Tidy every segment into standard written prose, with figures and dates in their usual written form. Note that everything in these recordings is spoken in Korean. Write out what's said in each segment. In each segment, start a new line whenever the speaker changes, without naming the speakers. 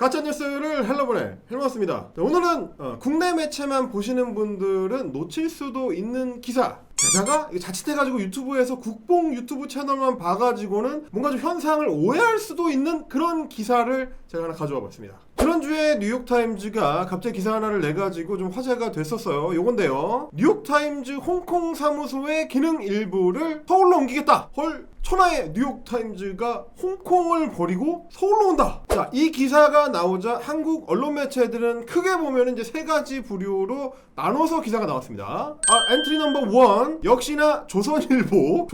가짜뉴스를 헬로보네 헬로봤습니다. 오늘은 국내 매체만 보시는 분들은 놓칠 수도 있는 기사, 게다가 자칫해가지고 유튜브에서 국뽕 유튜브 채널만 봐가지고는 뭔가 좀 현상을 오해할 수도 있는 그런 기사를 제가 하나 가져와 봤습니다. 지난주에 뉴욕타임즈가 갑자기 기사 하나를 내가지고 좀 화제가 됐었어요. 요건데요, 뉴욕타임즈 홍콩 사무소의 기능 일부를 서울로 옮기겠다. 헐, 천하의 뉴욕타임즈가 홍콩을 버리고 서울로 온다. 자, 이 기사가 나오자 한국 언론 매체들은 크게 보면 이제 세 가지 부류로 나눠서 기사가 나왔습니다. 엔트리 넘버 1, 역시나 조선일보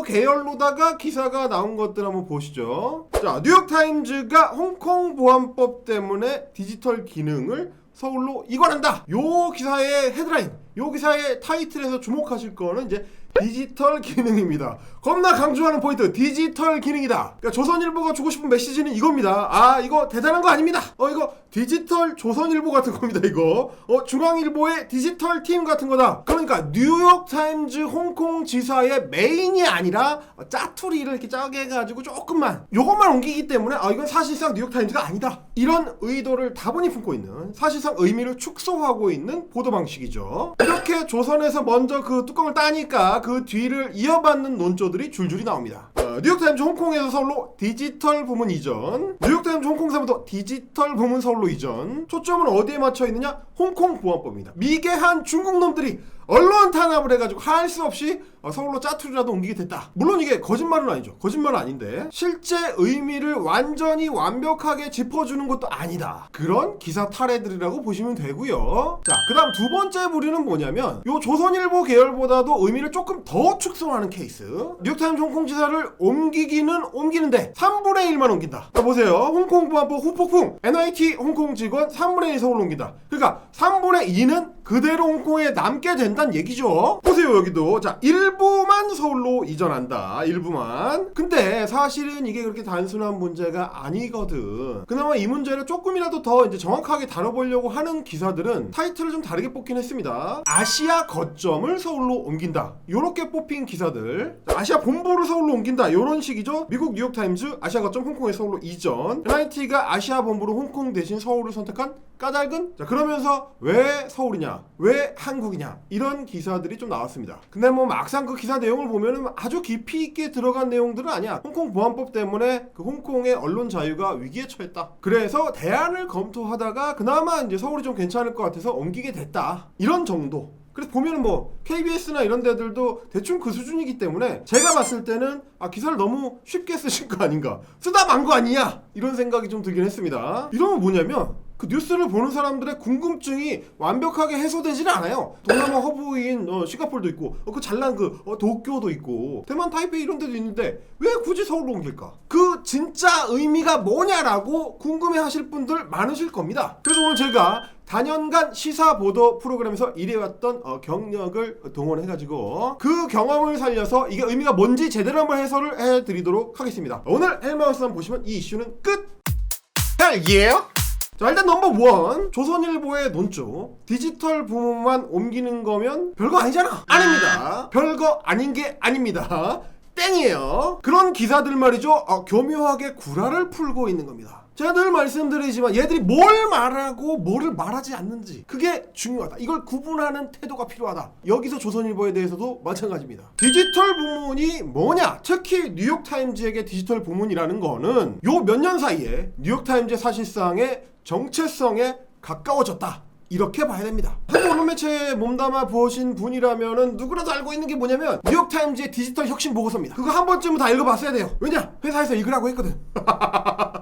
계열로다가 기사가 나온 것들 한번 보시죠. 자, 뉴욕타임즈가 홍콩 보안법 때문에 디지털 기능을 서울로 이관한다. 요 기사의 헤드라인, 요 기사의 타이틀에서 주목하실 거는 이제 디지털 기능입니다. 겁나 강조하는 포인트, 디지털 기능이다. 그러니까 조선일보가 주고 싶은 메시지는 이겁니다. 이거 대단한 거 아닙니다. 이거 디지털 조선일보 같은 겁니다. 이거 중앙일보의 디지털 팀 같은 거다. 그러니까 뉴욕타임즈 홍콩 지사의 메인이 아니라 짜투리를 이렇게 짜게 해가지고 조금만 요것만 옮기기 때문에 이건 사실상 뉴욕타임즈가 아니다, 이런 의도를 다분히 품고 있는, 사실상 의미를 축소하고 있는 보도 방식이죠. 이렇게 조선에서 먼저 그 뚜껑을 따니까 그 뒤를 이어받는 논조들이 줄줄이 나옵니다. 뉴욕타임즈 홍콩에서 서울로 디지털 부문 이전, 뉴욕타임즈 홍콩 사무소 디지털 부문 서울로 이전. 초점은 어디에 맞춰 있느냐? 홍콩 보안법입니다. 미개한 중국 놈들이 언론 탄압을 해가지고 할 수 없이 서울로 짜투리라도 옮기게 됐다. 물론 이게 거짓말은 아니죠. 거짓말은 아닌데 실제 의미를 완전히 완벽하게 짚어주는 것도 아니다. 그런 기사 탈애들이라고 보시면 되고요. 자, 그 다음 두 번째 부류는 뭐냐면 요 조선일보 계열보다도 의미를 조금 더 축소하는 케이스. 뉴욕타임즈 홍콩 지사를 옮기기는 옮기는데 3분의 1만 옮긴다. 자, 보세요. 홍콩 보안법 후폭풍, NIT 홍콩 직원 3분의 1 서울로 옮긴다. 그러니까 3분의 2는 그대로 홍콩에 남게 된다는 얘기죠. 보세요, 여기도. 자, 일부만 서울로 이전한다. 일부만. 근데 사실은 이게 그렇게 단순한 문제가 아니거든. 그나마 이 문제를 조금이라도 더 이제 정확하게 다뤄보려고 하는 기사들은 타이틀을 좀 다르게 뽑긴 했습니다. 아시아 거점을 서울로 옮긴다, 요렇게 뽑힌 기사들. 아시아 본부를 서울로 옮긴다, 요런 식이죠. 미국 뉴욕타임즈 아시아 거점 홍콩에 서울로 이전, NIT가 아시아 본부로 홍콩 대신 서울을 선택한 까닭은? 자, 그러면서 왜 서울이냐, 왜 한국이냐, 이런 기사들이 좀 나왔습니다. 근데 뭐 막상 그 기사 내용을 보면은 아주 깊이 있게 들어간 내용들은 아니야. 홍콩 보안법 때문에 그 홍콩의 언론 자유가 위기에 처했다, 그래서 대안을 검토하다가 그나마 이제 서울이 좀 괜찮을 것 같아서 옮기게 됐다, 이런 정도. 그래서 보면은 뭐 KBS나 이런 데들도 대충 그 수준이기 때문에 제가 봤을 때는 기사를 너무 쉽게 쓰신 거 아닌가, 쓰다 만 거 아니냐, 이런 생각이 좀 들긴 했습니다. 이러면 뭐냐면 그 뉴스를 보는 사람들의 궁금증이 완벽하게 해소되지는 않아요. 동남아 허브인 싱가포르도 있고 그 잘난 그 도쿄도 있고 대만 타이페이 이런 데도 있는데 왜 굳이 서울로 옮길까? 그 진짜 의미가 뭐냐라고 궁금해 하실 분들 많으실 겁니다. 그래서 오늘 제가 다년간 시사 보도 프로그램에서 일해왔던 경력을 동원해가지고 그 경험을 살려서 이게 의미가 뭔지 제대로 한번 해설을 해드리도록 하겠습니다. 오늘 헬마우스 한번 보시면 이 이슈는 끝! 헬예요? 자, 일단 넘버 1, 조선일보의 논조. 디지털 부문만 옮기는 거면 별거 아니잖아. 아닙니다. 별거 아닌 게 아닙니다. 땡이에요. 그런 기사들 말이죠, 교묘하게 구라를 풀고 있는 겁니다. 제가 늘 말씀드리지만 얘들이 뭘 말하고 뭐를 말하지 않는지, 그게 중요하다. 이걸 구분하는 태도가 필요하다. 여기서 조선일보에 대해서도 마찬가지입니다. 디지털 부문이 뭐냐, 특히 뉴욕타임즈에게 디지털 부문이라는 거는 요 몇 년 사이에 뉴욕타임즈의 사실상의 정체성에 가까워졌다, 이렇게 봐야 됩니다. 한국 언론 매체에 몸담아 보신 분이라면은 누구라도 알고 있는 게 뭐냐면 뉴욕타임즈의 디지털 혁신 보고서입니다. 그거 한 번쯤은 다 읽어봤어야 돼요. 왜냐? 회사에서 읽으라고 했거든.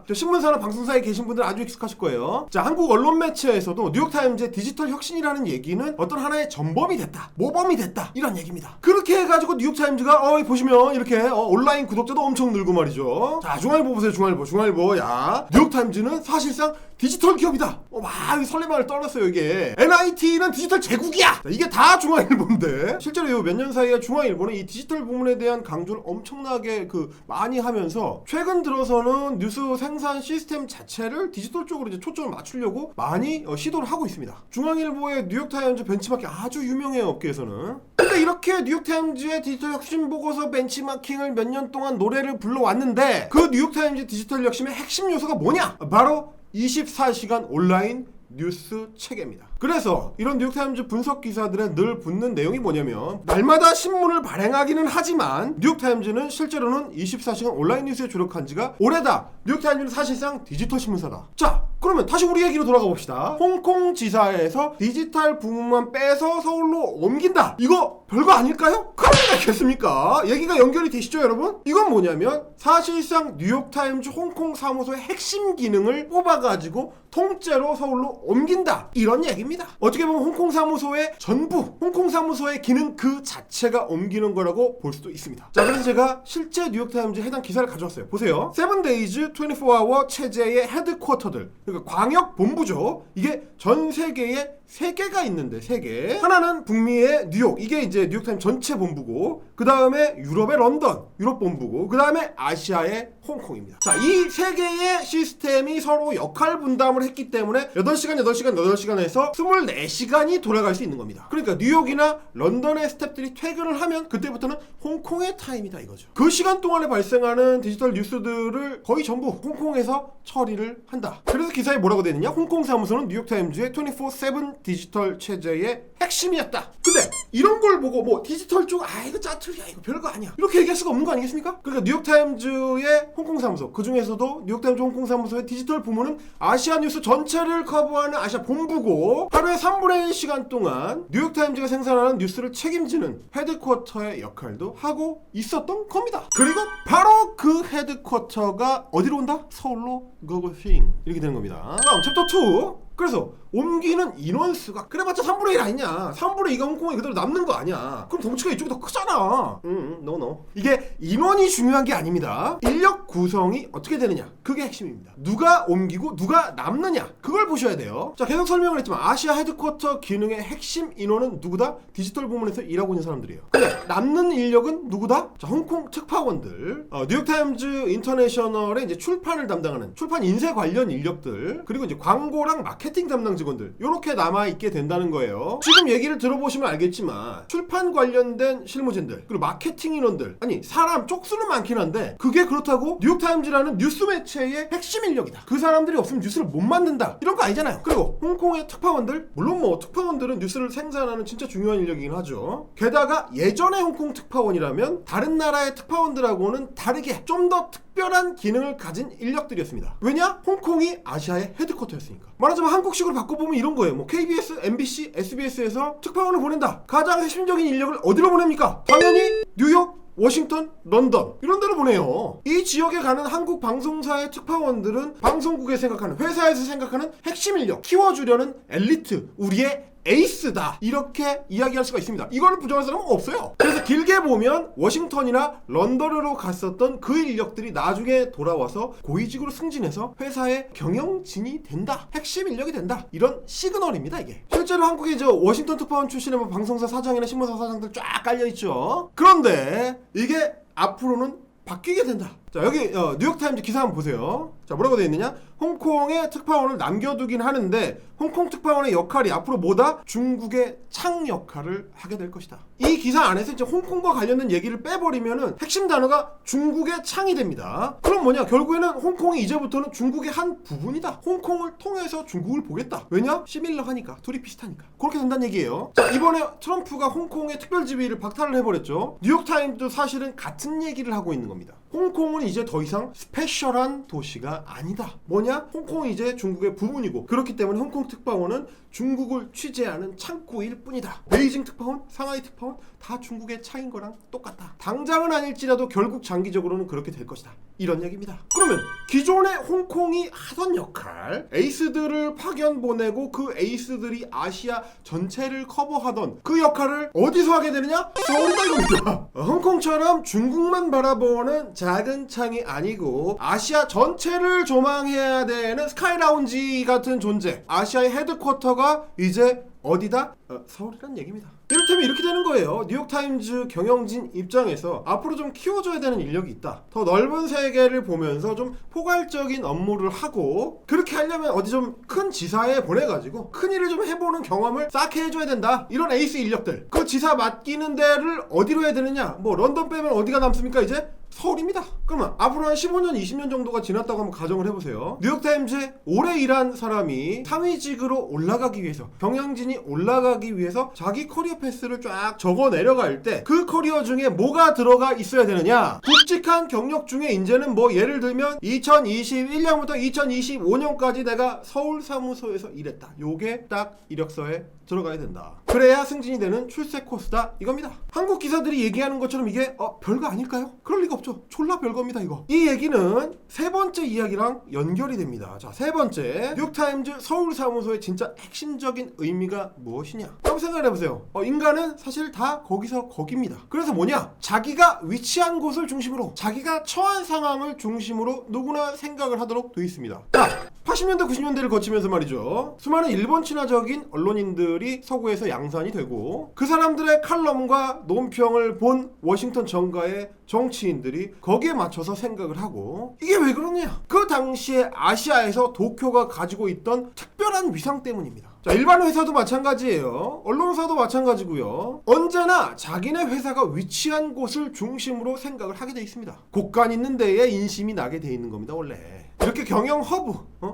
저 신문사나 방송사에 계신 분들 아주 익숙하실 거예요. 자, 한국 언론 매체에서도 뉴욕타임즈의 디지털 혁신이라는 얘기는 어떤 하나의 전범이 됐다, 모범이 됐다, 이런 얘기입니다. 그렇게 해가지고 뉴욕타임즈가 보시면 이렇게 온라인 구독자도 엄청 늘고 말이죠. 자, 중앙일보 보세요. 중앙일보. 야, 뉴욕타임즈는 사실상 디지털 기업이다. 막 설레발을 떨었어요. 이게 NIT는 디지털 제국이야. 자, 이게 다 중앙일보인데 실제로 요 몇 년 사이에 중앙일보는 이 디지털 부문에 대한 강조를 엄청나게 많이 하면서 최근 들어서는 뉴스 생산 시스템 자체를 디지털 쪽으로 이제 초점을 맞추려고 많이 시도를 하고 있습니다. 중앙일보의 뉴욕타임즈 벤치마킹 아주 유명해요, 업계에서는. 근데 이렇게 뉴욕타임즈의 디지털 혁신 보고서 벤치마킹을 몇 년 동안 노래를 불러왔는데 그 뉴욕타임즈 디지털 혁신의 핵심 요소가 뭐냐? 바로 24시간 온라인 뉴스 체계입니다. 그래서 이런 뉴욕타임즈 분석 기사들에 늘 붙는 내용이 뭐냐면, 날마다 신문을 발행하기는 하지만 뉴욕타임즈는 실제로는 24시간 온라인 뉴스에 주력한 지가 오래다. 뉴욕타임즈는 사실상 디지털 신문사다. 자, 그러면 다시 우리 얘기로 돌아가 봅시다. 홍콩 지사에서 디지털 부문만 빼서 서울로 옮긴다. 이거 별거 아닐까요? 그러겠습니까? 얘기가 연결이 되시죠, 여러분? 이건 뭐냐면 사실상 뉴욕타임즈 홍콩 사무소의 핵심 기능을 뽑아가지고 통째로 서울로 옮긴다, 이런 얘기입니다. 어떻게 보면 홍콩 사무소의 전부, 홍콩 사무소의 기능 그 자체가 옮기는 거라고 볼 수도 있습니다. 자, 그래서 제가 실제 뉴욕타임즈 해당 기사를 가져왔어요. 보세요. 7days 24hour 체제의 헤드쿼터들, 그러니까 광역 본부죠. 이게 전 세계에 3개가 있는데, 3개. 하나는 북미의 뉴욕, 이게 이제 뉴욕타임즈 전체 본부고, 그 다음에 유럽의 런던, 유럽 본부고, 그 다음에 아시아의 홍콩입니다. 자, 이 3개의 시스템이 서로 역할 분담을 했기 때문에 8시간에서 24시간이 돌아갈 수 있는 겁니다. 그러니까 뉴욕이나 런던의 스태프들이 퇴근을 하면 그때부터는 홍콩의 타임이다, 이거죠. 그 시간 동안에 발생하는 디지털 뉴스들을 거의 전부 홍콩에서 처리를 한다. 그래서 기사에 뭐라고 되어 있느냐? 홍콩 사무소는 뉴욕타임즈의 24/7 디지털 체제의 핵심이었다. 근데 이런 걸 보고 뭐 디지털 쪽 이거 짜투리야, 이거 별거 아니야, 이렇게 얘기할 수가 없는 거 아니겠습니까? 그러니까 뉴욕타임즈의 홍콩 사무소, 그 중에서도 뉴욕타임즈 홍콩 사무소의 디지털 부문은 아시아 뉴스 전체를 커버하는 아시아 본부고, 하루에 3분의 1 시간 동안 뉴욕타임즈가 생산하는 뉴스를 책임지는 헤드쿼터의 역할도 하고 있었던 겁니다. 그리고 바로 그 헤드쿼터가 어디로 온다? 서울로 고고싱, 이렇게 되는 겁니다. 다음 챕터 2. 그래서 옮기는 인원수가 그래봤자 3분의 1 아니냐. 3분의 2가 홍콩에 그대로 남는 거 아니야. 그럼 덩치가 이쪽이 더 크잖아. no. 이게 인원이 중요한 게 아닙니다. 인력 구성이 어떻게 되느냐, 그게 핵심입니다. 누가 옮기고 누가 남느냐, 그걸 보셔야 돼요. 자, 계속 설명을 했지만 아시아 헤드쿼터 기능의 핵심 인원은 누구다? 디지털 부문에서 일하고 있는 사람들이에요. 근데 남는 인력은 누구다? 자, 홍콩 특파원들, 뉴욕타임즈 인터내셔널의 이제 출판을 담당하는 출판 인쇄 관련 인력들, 그리고 이제 광고랑 마케팅 담당 직원들, 요렇게 남아있게 된다는 거예요. 지금 얘기를 들어보시면 알겠지만 출판 관련된 실무진들, 그리고 마케팅 인원들, 아니 사람 쪽수는 많긴 한데 그게 그렇다고 뉴욕타임즈라는 뉴스 매체의 핵심 인력이다, 그 사람들이 없으면 뉴스를 못 만든다, 이런 거 아니잖아요. 그리고 홍콩의 특파원들, 물론 뭐 특파원들은 뉴스를 생산하는 진짜 중요한 인력이긴 하죠. 게다가 예전의 홍콩 특파원이라면 다른 나라의 특파원들하고는 다르게 좀 더 특별한 기능을 가진 인력들이었습니다. 왜냐? 홍콩이 아시아의 헤드쿼터였으니까. 말하자면 한국식으로 바꿔보면 이런 거예요. 뭐 KBS, MBC, SBS에서 특파원을 보낸다. 가장 핵심적인 인력을 어디로 보냅니까? 당연히 뉴욕, 워싱턴, 런던, 이런 데로 보내요. 이 지역에 가는 한국 방송사의 특파원들은 방송국에 생각하는, 회사에서 생각하는 핵심 인력, 키워주려는 엘리트, 우리의 에이스다, 이렇게 이야기할 수가 있습니다. 이거를 부정할 사람은 없어요. 그래서 길게 보면 워싱턴이나 런던으로 갔었던 그 인력들이 나중에 돌아와서 고위직으로 승진해서 회사의 경영진이 된다, 핵심 인력이 된다, 이런 시그널입니다, 이게. 실제로 한국에 워싱턴 특파원 출신의 뭐 방송사 사장이나 신문사 사장들 쫙 깔려있죠. 그런데 이게 앞으로는 바뀌게 된다. 자, 여기 뉴욕타임즈 기사 한번 보세요. 자, 뭐라고 되어 있느냐? 홍콩의 특파원을 남겨두긴 하는데 홍콩 특파원의 역할이 앞으로 뭐다? 중국의 창 역할을 하게 될 것이다. 이 기사 안에서 이제 홍콩과 관련된 얘기를 빼버리면은 핵심 단어가 중국의 창이 됩니다. 그럼 뭐냐? 결국에는 홍콩이 이제부터는 중국의 한 부분이다. 홍콩을 통해서 중국을 보겠다. 왜냐? 시밀러하니까, 둘이 비슷하니까. 그렇게 된다는 얘기예요. 자, 이번에 트럼프가 홍콩의 특별지위를 박탈을 해버렸죠. 뉴욕타임즈도 사실은 같은 얘기를 하고 있는 겁니다. 홍콩은 이제 더 이상 스페셜한 도시가 아니다. 뭐냐? 홍콩이 이제 중국의 부분이고, 그렇기 때문에 홍콩 특파원은 중국을 취재하는 창구일 뿐이다. 베이징 특파원, 상하이 특파원 다 중국의 차인 거랑 똑같다. 당장은 아닐지라도 결국 장기적으로는 그렇게 될 것이다, 이런 얘기입니다. 그러면 기존의 홍콩이 하던 역할, 에이스들을 파견 보내고 그 에이스들이 아시아 전체를 커버하던 그 역할을 어디서 하게 되느냐? 서울이다, 이겁니다. 홍콩처럼 중국만 바라보는 작은 창이 아니고 아시아 전체를 조망해야 되는 스카이라운지 같은 존재, 아시아의 헤드쿼터가 이제 어디다? 서울이란 얘기입니다. 이를테면 이렇게 되는 거예요. 뉴욕타임즈 경영진 입장에서 앞으로 좀 키워줘야 되는 인력이 있다. 더 넓은 세계를 보면서 좀 포괄적인 업무를 하고, 그렇게 하려면 어디 좀 큰 지사에 보내가지고 큰 일을 좀 해보는 경험을 쌓게 해줘야 된다. 이런 에이스 인력들, 그 지사 맡기는 데를 어디로 해야 되느냐? 뭐 런던 빼면 어디가 남습니까? 이제 서울입니다. 그러면 앞으로 한 15년, 20년 정도가 지났다고 한번 가정을 해보세요. 뉴욕타임즈에 오래 일한 사람이 상위직으로 올라가기 위해서, 경영진이 올라가기 위해서 자기 커리어 패스를 쫙 적어 내려갈 때 그 커리어 중에 뭐가 들어가 있어야 되느냐? 굵직한 경력 중에 이제는 뭐 예를 들면 2021년부터 2025년까지 내가 서울 사무소에서 일했다. 요게 딱 이력서에 들어가야 된다. 그래야 승진이 되는 출세 코스다 이겁니다. 한국 기사들이 얘기하는 것처럼 이게 별거 아닐까요? 그럴 리가 없죠. 졸라 별거입니다 이거. 이 얘기는 세 번째 이야기랑 연결이 됩니다. 자, 세 번째, 뉴욕타임즈 서울 사무소의 진짜 핵심적인 의미가 무엇이냐? 한번 생각해보세요. 인간은 사실 다 거기서 거기입니다. 그래서 뭐냐? 자기가 위치한 곳을 중심으로, 자기가 처한 상황을 중심으로 누구나 생각을 하도록 되어 있습니다. 자, 80년대 90년대를 거치면서 말이죠, 수많은 일본 친화적인 언론인들이 서구에서 양산이 되고 그 사람들의 칼럼과 논평을 본 워싱턴 정가의 정치인들이 거기에 맞춰서 생각을 하고, 이게 왜 그러냐? 그 당시에 아시아에서 도쿄가 가지고 있던 특별한 위상 때문입니다. 자, 일반 회사도 마찬가지예요. 언론사도 마찬가지고요. 언제나 자기네 회사가 위치한 곳을 중심으로 생각을 하게 돼 있습니다. 곳간 있는 데에 인심이 나게 돼 있는 겁니다 원래. 이렇게 경영 허브,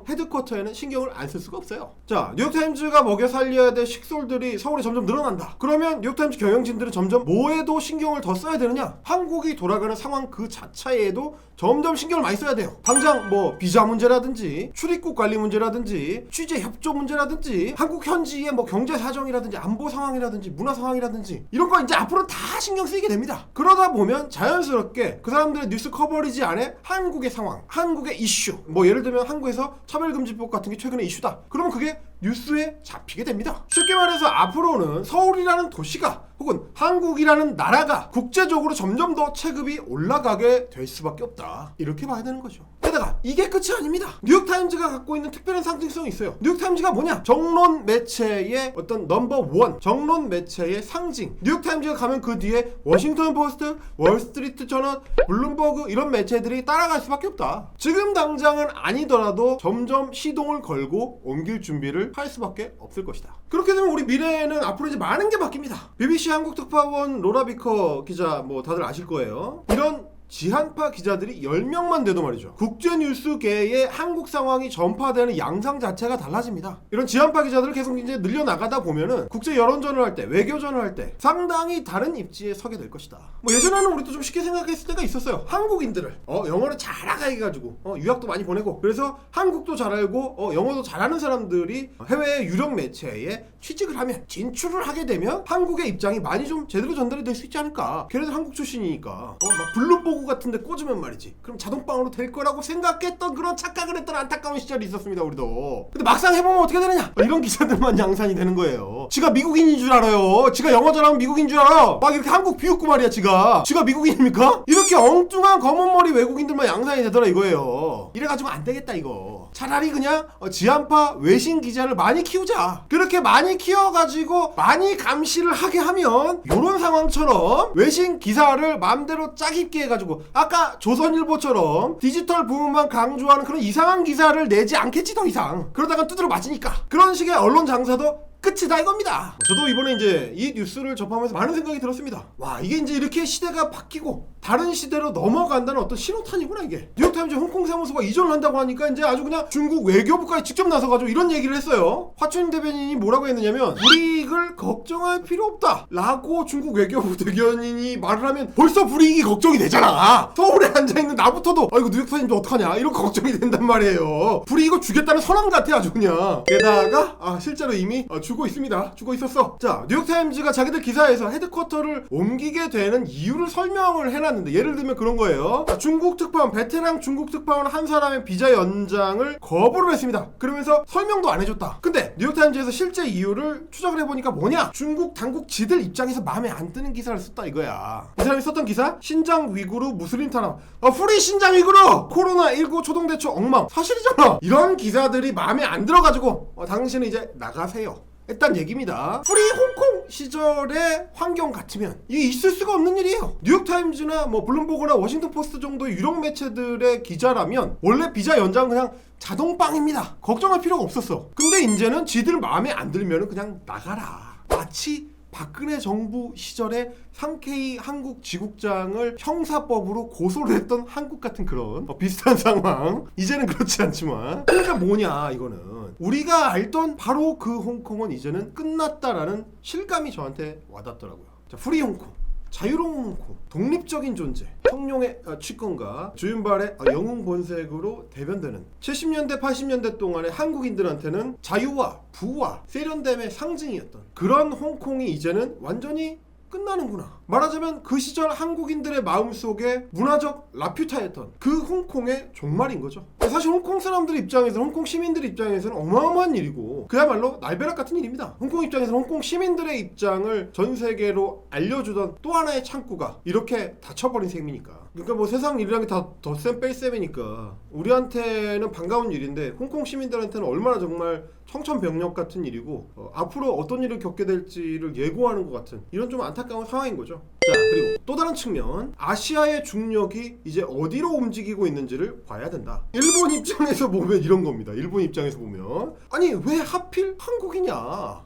헤드쿼터에는 신경을 안 쓸 수가 없어요. 자, 뉴욕타임즈가 먹여 살려야 될 식솔들이 서울에 점점 늘어난다. 그러면 뉴욕타임즈 경영진들은 점점 뭐에도 신경을 더 써야 되느냐? 한국이 돌아가는 상황 그 자체에도 점점 신경을 많이 써야 돼요. 당장 뭐 비자 문제라든지 출입국 관리 문제라든지 취재 협조 문제라든지 한국 현지의 뭐 경제 사정이라든지 안보 상황이라든지 문화 상황이라든지 이런 거 이제 앞으로 다 신경 쓰이게 됩니다. 그러다 보면 자연스럽게 그 사람들의 뉴스 커버리지 안에 한국의 상황, 한국의 이슈, 뭐 예를 들면 한국에서 차별금지법 같은 게 최근에 이슈다. 그러면 그게 뉴스에 잡히게 됩니다. 쉽게 말해서 앞으로는 서울이라는 도시가 혹은 한국이라는 나라가 국제적으로 점점 더 체급이 올라가게 될 수밖에 없다. 이렇게 봐야 되는 거죠. 게다가 이게 끝이 아닙니다. 뉴욕타임즈가 갖고 있는 특별한 상징성이 있어요. 뉴욕타임즈가 뭐냐? 정론 매체의 어떤 넘버원, 정론 매체의 상징. 뉴욕타임즈가 가면 그 뒤에 워싱턴 포스트, 월스트리트 저널, 블룸버그 이런 매체들이 따라갈 수밖에 없다. 지금 당장은 아니더라도 점점 시동을 걸고 옮길 준비를 할 수밖에 없을 것이다. 그렇게 되면 우리 미래에는 앞으로 이제 많은 게 바뀝니다. BBC 한국 특파원 로라 비커 기자 뭐 다들 아실 거예요. 이런 지한파 기자들이 10명만 돼도 말이죠, 국제뉴스계의 한국 상황이 전파되는 양상 자체가 달라집니다. 이런 지한파 기자들을 계속 이제 늘려나가다 보면은 국제 여론전을 할 때, 외교전을 할 때 상당히 다른 입지에 서게 될 것이다. 뭐 예전에는 우리도 좀 쉽게 생각했을 때가 있었어요. 한국인들을 영어를 잘하게 해가지고 유학도 많이 보내고, 그래서 한국도 잘 알고 영어도 잘하는 사람들이 해외 유력 매체에 취직을 하면, 진출을 하게 되면 한국의 입장이 많이 좀 제대로 전달이 될 수 있지 않을까. 걔네들 한국 출신이니까 막 블룸버그 같은데 꽂으면 말이지, 그럼 자동방으로 될 거라고 생각했던, 그런 착각을 했던 안타까운 시절이 있었습니다 우리도. 근데 막상 해보면 어떻게 되느냐? 이런 기사들만 양산이 되는 거예요. 지가 미국인인 줄 알아요. 지가 영어 잘하면 미국인 줄 알아. 막 이렇게 한국 비웃고 말이야. 지가 미국인입니까? 이렇게 엉뚱한 검은머리 외국인들만 양산이 되더라 이거예요. 이래가지고 안 되겠다 이거. 차라리 그냥 지한파 외신 기자를 많이 키우자. 그렇게 많이 키워가지고 많이 감시를 하게 하면 요런 상황처럼 외신 기사를 마음대로 짜깁게 해가지고 아까 조선일보처럼 디지털 부분만 강조하는 그런 이상한 기사를 내지 않겠지 더 이상. 그러다가 두드려 맞으니까. 그런 식의 언론 장사도 끝이다 이겁니다. 저도 이번에 이제 이 뉴스를 접하면서 많은 생각이 들었습니다. 와, 이게 이제 이렇게 시대가 바뀌고 다른 시대로 넘어간다는 어떤 신호탄이구나 이게. 뉴욕타임즈 홍콩 사무소가 이전을 한다고 하니까 이제 아주 그냥 중국 외교부까지 직접 나서가지고 이런 얘기를 했어요. 화춘 대변인이 뭐라고 했느냐면, 불이익을 걱정할 필요 없다 라고 중국 외교부 대변인이 말을 하면 벌써 불이익이 걱정이 되잖아. 서울에 앉아있는 나부터도 이거 뉴욕타임즈 어떡하냐 이런 거 걱정이 된단 말이에요. 불이익을 주겠다는 선언 같아 아주 그냥. 게다가 실제로 이미 주고 있습니다. 주고 있었어. 자, 뉴욕타임즈가 자기들 기사에서 헤드쿼터를 옮기게 되는 이유를 설명을 해놨는데, 예를 들면 그런 거예요. 자, 중국 특파원, 베테랑 중국 특파원 한 사람의 비자 연장을 거부를 했습니다. 그러면서 설명도 안 해줬다. 근데 뉴욕타임즈에서 실제 이유를 추적을 해보니까 뭐냐? 중국 당국 지들 입장에서 마음에 안 드는 기사를 썼다 이거야. 이 사람이 썼던 기사? 신장 위구르 무슬림 탄압. 프리 신장 위구르! 코로나19 초동대처 엉망. 사실이잖아. 이런 기사들이 마음에 안 들어가지고 당신은 이제 나가세요 했단 얘기입니다. 프리 홍콩 시절의 환경 같으면 이게 있을 수가 없는 일이에요. 뉴욕타임즈나 뭐 블룸버그나 워싱턴 포스트 정도의 유력 매체들의 기자라면 원래 비자 연장 그냥 자동빵입니다. 걱정할 필요가 없었어. 근데 이제는 지들 마음에 안 들면 그냥 나가라. 마치 박근혜 정부 시절에 상케이 한국 지국장을 형사법으로 고소를 했던 한국 같은 그런 비슷한 상황. 이제는 그렇지 않지만, 그러니까 뭐냐 이거는, 우리가 알던 바로 그 홍콩은 이제는 끝났다라는 실감이 저한테 와닿더라고요. 자, 프리 홍콩, 자유로운 홍콩, 독립적인 존재, 청룡의 취권과 주윤발의 영웅 본색으로 대변되는 70년대 80년대 동안의 한국인들한테는 자유와 부와 세련됨의 상징이었던 그런 홍콩이 이제는 완전히 끝나는구나. 말하자면 그 시절 한국인들의 마음속에 문화적 라퓨타였던 그 홍콩의 종말인 거죠. 사실 홍콩 사람들 입장에서는, 홍콩 시민들 입장에서는 어마어마한 일이고 그야말로 날벼락 같은 일입니다. 홍콩 입장에서는 홍콩 시민들의 입장을 전 세계로 알려주던 또 하나의 창구가 이렇게 닫혀버린 셈이니까. 그러니까 뭐 세상 일이란 게 다 덧셈 뺄셈이니까 우리한테는 반가운 일인데 홍콩 시민들한테는 얼마나 정말 청천벽력 같은 일이고 앞으로 어떤 일을 겪게 될지를 예고하는 것 같은 이런 좀 안타까운 상황인 거죠. 자, 그리고 또 다른 측면, 아시아의 중력이 이제 어디로 움직이고 있는지를 봐야 된다. 일본 입장에서 보면 이런 겁니다. 일본 입장에서 보면, 아니 왜 하필 한국이냐,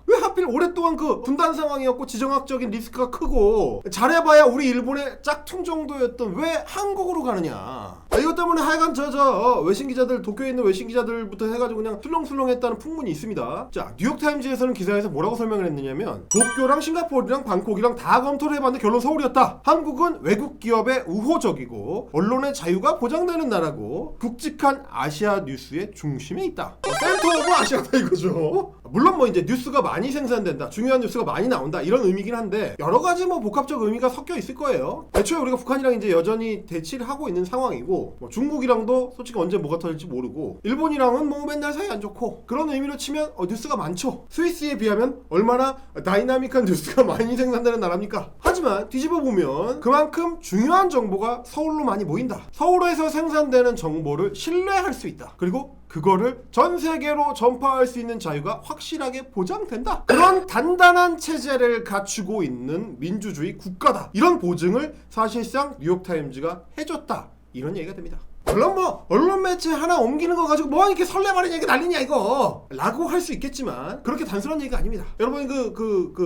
왜 하필 오랫동안 그 분단 상황이었고 지정학적인 리스크가 크고 잘해봐야 우리 일본의 짝퉁 정도였던 왜 한국으로 가느냐. 이것 때문에 하여간 외신 기자들, 도쿄에 있는 외신 기자들부터 해가지고 그냥 술렁술렁했다는 풍문이 있습니다. 자, 뉴욕타임즈에서는 기사에서 뭐라고 설명을 했느냐면, 도쿄랑 싱가포르랑 방콕이랑 다 검토를 해봤는데 결론 서울이었다. 한국은 외국 기업에 우호적이고 언론의 자유가 보장되는 나라고 굵직한 아시아 뉴스의 중심에 있다. 센터 오브 아시아다 이거죠. 물론 뭐 이제 뉴스가 많이 생산된다, 중요한 뉴스가 많이 나온다, 이런 의미긴 한데 여러 가지 뭐 복합적 의미가 섞여 있을 거예요. 애초에 우리가 북한이랑 이제 여전히 대치를 하고 있는 상황이고, 뭐 중국이랑도 솔직히 언제 뭐가 터질지 모르고, 일본이랑은 뭐 맨날 사이 안 좋고, 그런 의미로 치면 뉴스가 많죠. 스위스에 비하면 얼마나 다이나믹한 뉴스가 많이 생산되는 나라입니까? 하지만 뒤집어 보면 그만큼 중요한 정보가 서울로 많이 모인다. 서울에서 생산되는 정보를 신뢰할 수 있다. 그리고 그거를 전 세계로 전파할 수 있는 자유가 확실하게 보장된다. 그런 단단한 체제를 갖추고 있는 민주주의 국가다. 이런 보증을 사실상 뉴욕타임즈가 해줬다. 이런 얘기가 됩니다. 물론 뭐 언론 매체 하나 옮기는 거 가지고 뭐 이렇게 설레발이냐, 이게 난리냐 이거 라고 할 수 있겠지만 그렇게 단순한 얘기가 아닙니다. 여러분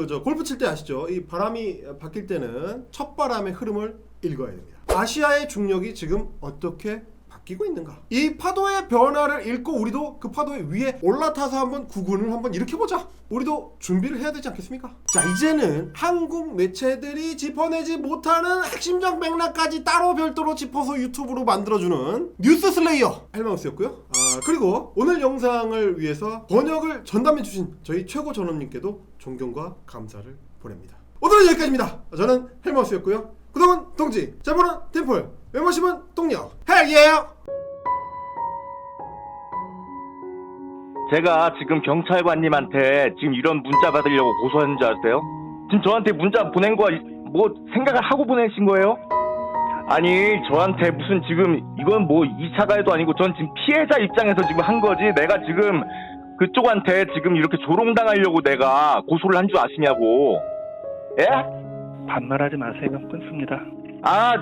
저 골프 칠 때 아시죠? 이 바람이 바뀔 때는 첫 바람의 흐름을 읽어야 됩니다. 아시아의 중력이 지금 어떻게 바뀌고 있는가? 이 파도의 변화를 읽고 우리도 그 파도의 위에 올라타서 한번 구근을 한번 일으켜보자. 우리도 준비를 해야 되지 않겠습니까? 자, 이제는 한국 매체들이 짚어내지 못하는 핵심적 맥락까지 따로 별도로 짚어서 유튜브로 만들어주는 뉴스 슬레이어 헬마우스였고요. 그리고 오늘 영상을 위해서 번역을 전담해주신 저희 최고 전원님께도 존경과 감사를 보냅니다. 오늘은 여기까지입니다. 저는 헬마우스였고요. 구독은 동지, 자본은 템플, 멤버십은 동력. 헬예요!
제가 지금 경찰관님한테 지금 이런 문자 받으려고 고소하는 줄 아세요? 지금 저한테 문자 보낸 거 뭐 생각을 하고 보내신 거예요? 아니 저한테 무슨 지금 이건 뭐 2차 가해도 아니고 전 지금 피해자 입장에서 지금 한 거지, 내가 지금 그쪽한테 지금 이렇게 조롱당하려고 내가 고소를 한 줄 아시냐고. 예?
반말하지 마세요. 끊습니다.
아